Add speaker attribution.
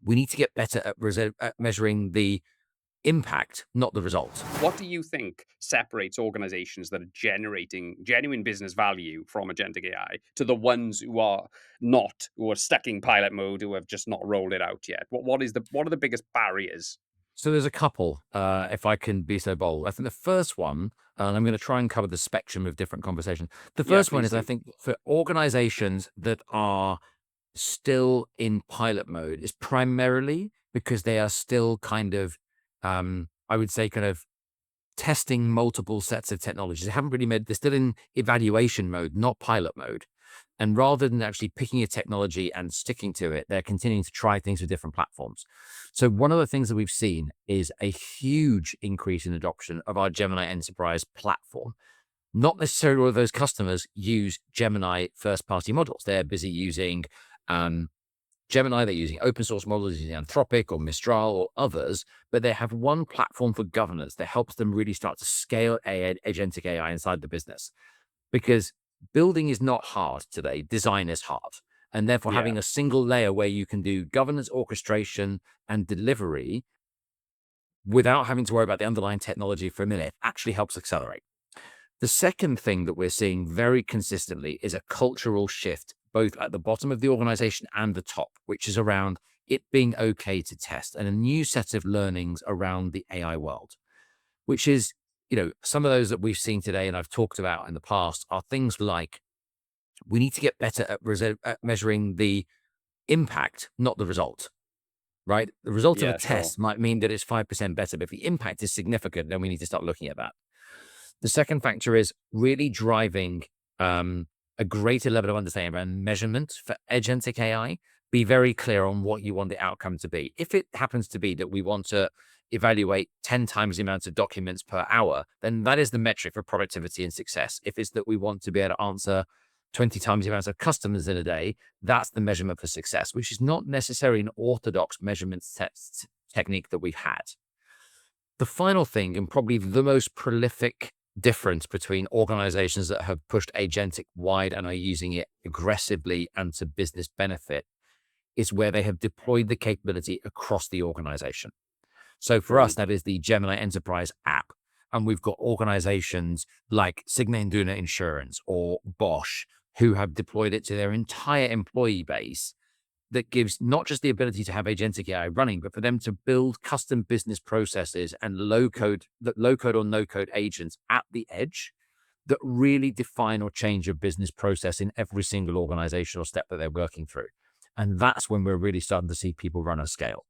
Speaker 1: We need to get better at measuring the impact, not the result.
Speaker 2: What do you think separates organizations that are generating genuine business value from agentic AI to the ones who are not, who are stuck in pilot mode, who have just not rolled it out yet? What are the biggest barriers?
Speaker 1: So there's a couple, if I can be so bold. I think the first one, and I'm going to try and cover the spectrum of different conversations. The
Speaker 2: Yeah,
Speaker 1: first one
Speaker 2: please
Speaker 1: is, I
Speaker 2: do.
Speaker 1: think, for organizations that are still in pilot mode, is primarily because they are still kind of, I would say, kind of testing multiple sets of technologies. They haven't really made, they're still in evaluation mode, not pilot mode. And rather than actually picking a technology and sticking to it, they're continuing to try things with different platforms. So one of the things that we've seen is a huge increase in adoption of our Gemini Enterprise platform. Not necessarily all of those customers use Gemini first-party models. They're busy using Gemini, they're using open source models, using Anthropic or Mistral or others, but they have one platform for governance that helps them really start to scale agentic AI inside the business. Because building is not hard today, design is hard. And therefore,
Speaker 2: Yeah.
Speaker 1: having a single layer where you can do governance, orchestration, and delivery without having to worry about the underlying technology for a minute actually helps accelerate. The second thing that we're seeing very consistently is a cultural shift, both at the bottom of the organization and the top, which is around it being okay to test and a new set of learnings around the AI world, which is, some of those that we've seen today and I've talked about in the past are things like we need to get better at measuring the impact, not the result, right? The result of a
Speaker 2: Yeah, sure.
Speaker 1: test might mean that it's 5% better, but if the impact is significant, then we need to start looking at that. The second factor is really driving a greater level of understanding around measurement for agentic AI. Be very clear on what you want the outcome to be. If it happens to be that we want to evaluate 10 times the amount of documents per hour, then that is the metric for productivity and success. If it's that we want to be able to answer 20 times the amount of customers in a day, that's the measurement for success, which is not necessarily an orthodox measurement technique that we've had. The final thing, and probably the most prolific difference between organizations that have pushed agentic wide and are using it aggressively and to business benefit, is where they have deployed the capability across the organization. So for us,
Speaker 2: Right.
Speaker 1: that is the Gemini Enterprise app. And we've got organizations like Cigna and Duna Insurance or Bosch who have deployed it to their entire employee base, that gives not just the ability to have agentic AI running, but for them to build custom business processes and low code or no code agents at the edge that really define or change your business process in every single organizational step that they're working through. And that's when we're really starting to see people run at scale.